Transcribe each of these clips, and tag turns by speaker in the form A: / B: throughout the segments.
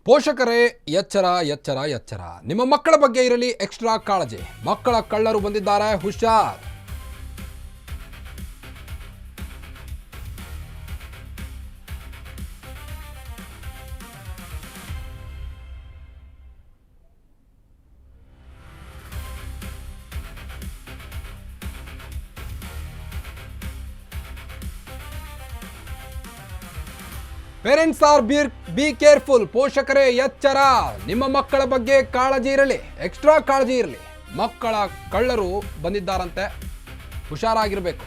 A: ಪೋಷಕರೇ ಎಚ್ಚರ ಎಚ್ಚರ ಎಚ್ಚರ. ನಿಮ್ಮ ಮಕ್ಕಳ ಬಗ್ಗೆ ಇರಲಿ ಎಕ್ಸ್ಟ್ರಾ ಕಾಳಜಿ. ಮಕ್ಕಳ ಕಳ್ಳರು ಬಂದಿದ್ದಾರೆ, ಹುಷಾರ್. Parents are be careful. ಪೋಷಕರೇ ಎಚ್ಚರ. ನಿಮ್ಮ ಮಕ್ಕಳ ಬಗ್ಗೆ ಕಾಳಜಿ ಇರಲಿ, ಎಕ್ಸ್ಟ್ರಾ ಕಾಳಜಿ ಇರಲಿ. ಮಕ್ಕಳ ಕಳ್ಳರು ಬಂದಿದ್ದಾರಂತೆ, ಹುಷಾರಾಗಿರಬೇಕು.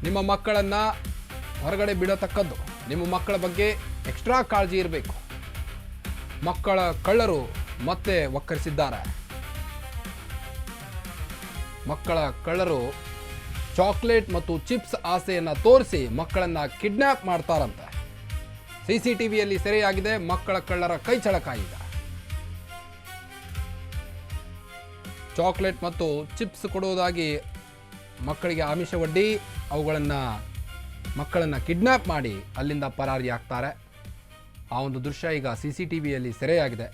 A: ನಿಮ್ಮ ಮಕ್ಕಳನ್ನು ಹೊರಗಡೆ ಬಿಡತಕ್ಕದ್ದು. ನಿಮ್ಮ ಮಕ್ಕಳ ಬಗ್ಗೆ ಎಕ್ಸ್ಟ್ರಾ ಕಾಳಜಿ ಇರಬೇಕು. ಮಕ್ಕಳ ಕಳ್ಳರು ಮತ್ತೆ ವಕ್ಕರಿಸಿದ್ದಾರೆ. ಮಕ್ಕಳ ಕಳ್ಳರು ಚಾಕ್ಲೇಟ್ ಮತ್ತು ಚಿಪ್ಸ್ ಆಸೆಯನ್ನು ತೋರಿಸಿ ಮಕ್ಕಳನ್ನು ಕಿಡ್ನ್ಯಾಪ್ ಮಾಡ್ತಾರಂತೆ. ಸಿಸಿಟಿವಿಯಲ್ಲಿ ಸೆರೆಯಾಗಿದೆ ಮಕ್ಕಳ ಕಳ್ಳರ ಕೈಚಳಕ. ಈಗ ಚಾಕ್ಲೇಟ್ ಮತ್ತು ಚಿಪ್ಸ್ ಕೊಡುವುದಾಗಿ ಮಕ್ಕಳಿಗೆ ಆಮಿಷವೊಡ್ಡಿ ಮಕ್ಕಳನ್ನು ಕಿಡ್ನ್ಯಾಪ್ ಮಾಡಿ ಅಲ್ಲಿಂದ ಪರಾರಿಯಾಗ್ತಾರೆ. ಆ ಒಂದು ದೃಶ್ಯ ಈಗ ಸಿಸಿಟಿವಿಯಲ್ಲಿ ಸೆರೆಯಾಗಿದೆ.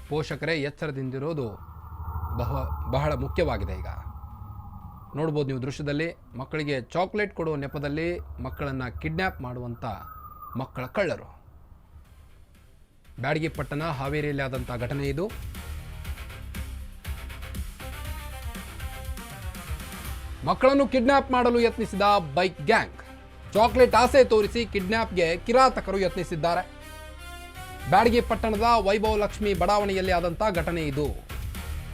A: ಪೋಷಕರೇ ಎಚ್ಚರದಿಂದಿರೋದು ಬಹಳ ಮುಖ್ಯವಾಗಿದೆ. ಈಗ ನೋಡ್ಬೋದು ನೀವು ದೃಶ್ಯದಲ್ಲಿ, ಮಕ್ಕಳಿಗೆ ಚಾಕ್ಲೇಟ್ ಕೊಡುವ ನೆಪದಲ್ಲಿ ಮಕ್ಕಳನ್ನು ಕಿಡ್ನ್ಯಾಪ್ ಮಾಡುವಂಥ ಮಕ್ಕಳ ಕಳ್ಳರು. ಬ್ಯಾಡಗಿ ಪಟ್ಟಣ, ಹಾವೇರಿಯಲ್ಲಿ ಆದಂಥ ಘಟನೆ ಇದು. ಮಕ್ಕಳನ್ನು ಕಿಡ್ನ್ಯಾಪ್ ಮಾಡಲು ಯತ್ನಿಸಿದ ಬೈಕ್ ಗ್ಯಾಂಗ್. ಚಾಕ್ಲೇಟ್ ಆಸೆ ತೋರಿಸಿ ಕಿಡ್ನ್ಯಾಪ್ಗೆ ಕಿರಾತಕರು ಯತ್ನಿಸಿದ್ದಾರೆ. ಬ್ಯಾಡಗಿ ಪಟ್ಟಣದ ವೈಭವ ಲಕ್ಷ್ಮಿ ಬಡಾವಣೆಯಲ್ಲಿ ಆದಂಥ ಘಟನೆ ಇದು.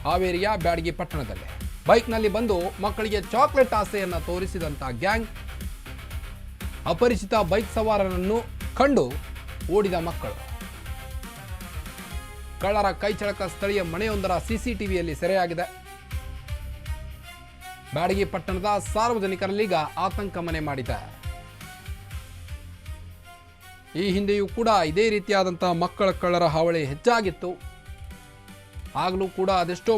A: ಹಾವೇರಿಯ ಬ್ಯಾಡಗಿ ಪಟ್ಟಣದಲ್ಲಿ ಬೈಕ್ನಲ್ಲಿ ಬಂದು ಮಕ್ಕಳಿಗೆ ಚಾಕ್ಲೇಟ್ ಆಸೆಯನ್ನು ತೋರಿಸಿದಂಥ ಗ್ಯಾಂಗ್ ಅಪರಿಚಿತ ಬೈಕ್ ಸವಾರನನ್ನು ಕಂಡು ಓಡಿದ ಮಕ್ಕಳು. ಕಳ್ಳರ ಕೈಚಳಕ ಸ್ಥಳೀಯ ಮನೆಯೊಂದರ ಸಿಸಿಟಿವಿಯಲ್ಲಿ ಸೆರೆಯಾಗಿದೆ. ಬ್ಯಾಡಗಿ ಪಟ್ಟಣದ ಸಾರ್ವಜನಿಕರಲ್ಲೀಗ ಆತಂಕ ಮನೆ ಮಾಡಿದೆ. ಈ ಹಿಂದೆಯೂ ಕೂಡ ಇದೇ ರೀತಿಯಾದಂತಹ ಮಕ್ಕಳ ಕಳ್ಳರ ಹಾವಳಿ ಹೆಚ್ಚಾಗಿತ್ತು. ಆಗಲೂ ಕೂಡ ಅದೆಷ್ಟೋ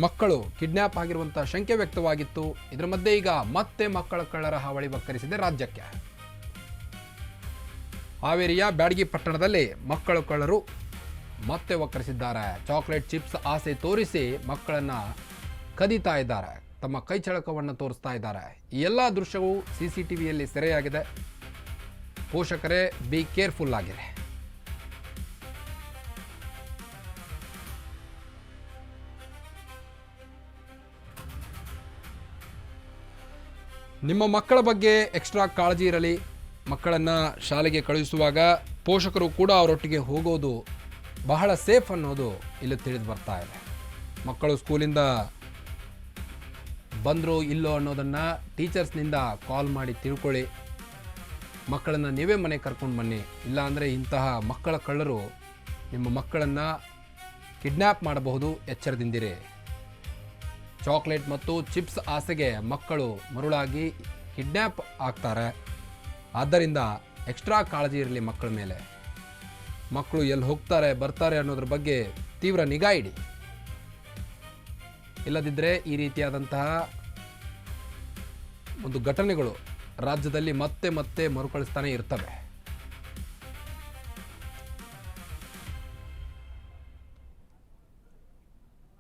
A: ಮಕ್ಕಳು ಕಿಡ್ನ್ಯಾಪ್ ಆಗಿರುವಂಥ ಶಂಕೆ ವ್ಯಕ್ತವಾಗಿತ್ತು. ಇದರ ಮಧ್ಯೆ ಈಗ ಮತ್ತೆ ಮಕ್ಕಳ ಕಳ್ಳರ ಹಾವಳಿ ವಕ್ಕರಿಸಿದೆ ರಾಜ್ಯಕ್ಕೆ. ಹಾವೇರಿಯ ಬ್ಯಾಡಗಿ ಪಟ್ಟಣದಲ್ಲಿ ಮಕ್ಕಳ ಕಳ್ಳರು ಮತ್ತೆ ವಕ್ಕರಿಸಿದ್ದಾರೆ. ಚಾಕ್ಲೇಟ್ ಚಿಪ್ಸ್ ಆಸೆ ತೋರಿಸಿ ಮಕ್ಕಳನ್ನು ಕದೀತಾ ಇದ್ದಾರೆ, ತಮ್ಮ ಕೈಚಳಕವನ್ನು ತೋರಿಸ್ತಾ ಇದ್ದಾರೆ. ಈ ಎಲ್ಲ ದೃಶ್ಯವು ಸಿಸಿಟಿವಿಯಲ್ಲಿ ಸೆರೆಯಾಗಿದೆ. ಪೋಷಕರೇ ಬಿ ಕೇರ್ಫುಲ್ ಆಗಿರಿ. ನಿಮ್ಮ ಮಕ್ಕಳ ಬಗ್ಗೆ ಎಕ್ಸ್ಟ್ರಾ ಕಾಳಜಿ ಇರಲಿ. ಮಕ್ಕಳನ್ನು ಶಾಲೆಗೆ ಕಳುಹಿಸುವಾಗ ಪೋಷಕರು ಕೂಡ ಅವರೊಟ್ಟಿಗೆ ಹೋಗೋದು ಬಹಳ ಸೇಫ್ ಅನ್ನೋದು ಇಲ್ಲಿ ತಿಳಿದು ಬರ್ತಾ ಇದೆ. ಮಕ್ಕಳು ಸ್ಕೂಲಿಂದ ಬಂದರೂ ಇಲ್ಲೋ ಅನ್ನೋದನ್ನು ಟೀಚರ್ಸ್ನಿಂದ ಕಾಲ್ ಮಾಡಿ ತಿಳ್ಕೊಳ್ಳಿ. ಮಕ್ಕಳನ್ನು ನೀವೇ ಮನೆಗೆ ಕರ್ಕೊಂಡು ಬನ್ನಿ. ಇಲ್ಲಾಂದರೆ ಇಂತಹ ಮಕ್ಕಳ ಕಳ್ಳರು ನಿಮ್ಮ ಮಕ್ಕಳನ್ನು ಕಿಡ್ನ್ಯಾಪ್ ಮಾಡಬಹುದು, ಎಚ್ಚರದಿಂದಿರಿ. ಚಾಕ್ಲೇಟ್ ಮತ್ತು ಚಿಪ್ಸ್ ಆಸೆಗೆ ಮಕ್ಕಳು ಮರುಳಾಗಿ ಕಿಡ್ನ್ಯಾಪ್ ಆಗ್ತಾರೆ. ಆದ್ದರಿಂದ ಎಕ್ಸ್ಟ್ರಾ ಕಾಳಜಿ ಇರಲಿ ಮಕ್ಕಳ ಮೇಲೆ. ಮಕ್ಕಳು ಎಲ್ಲಿ ಹೋಗ್ತಾರೆ ಬರ್ತಾರೆ ಅನ್ನೋದ್ರ ಬಗ್ಗೆ ತೀವ್ರ ನಿಗಾ ಇಡಿ. ಇಲ್ಲದಿದ್ದರೆ ಈ ರೀತಿಯಾದಂತಹ ಒಂದು ಘಟನೆಗಳು ರಾಜ್ಯದಲ್ಲಿ ಮತ್ತೆ ಮರುಕಳಿಸ್ತಾನೆ ಇರ್ತವೆ.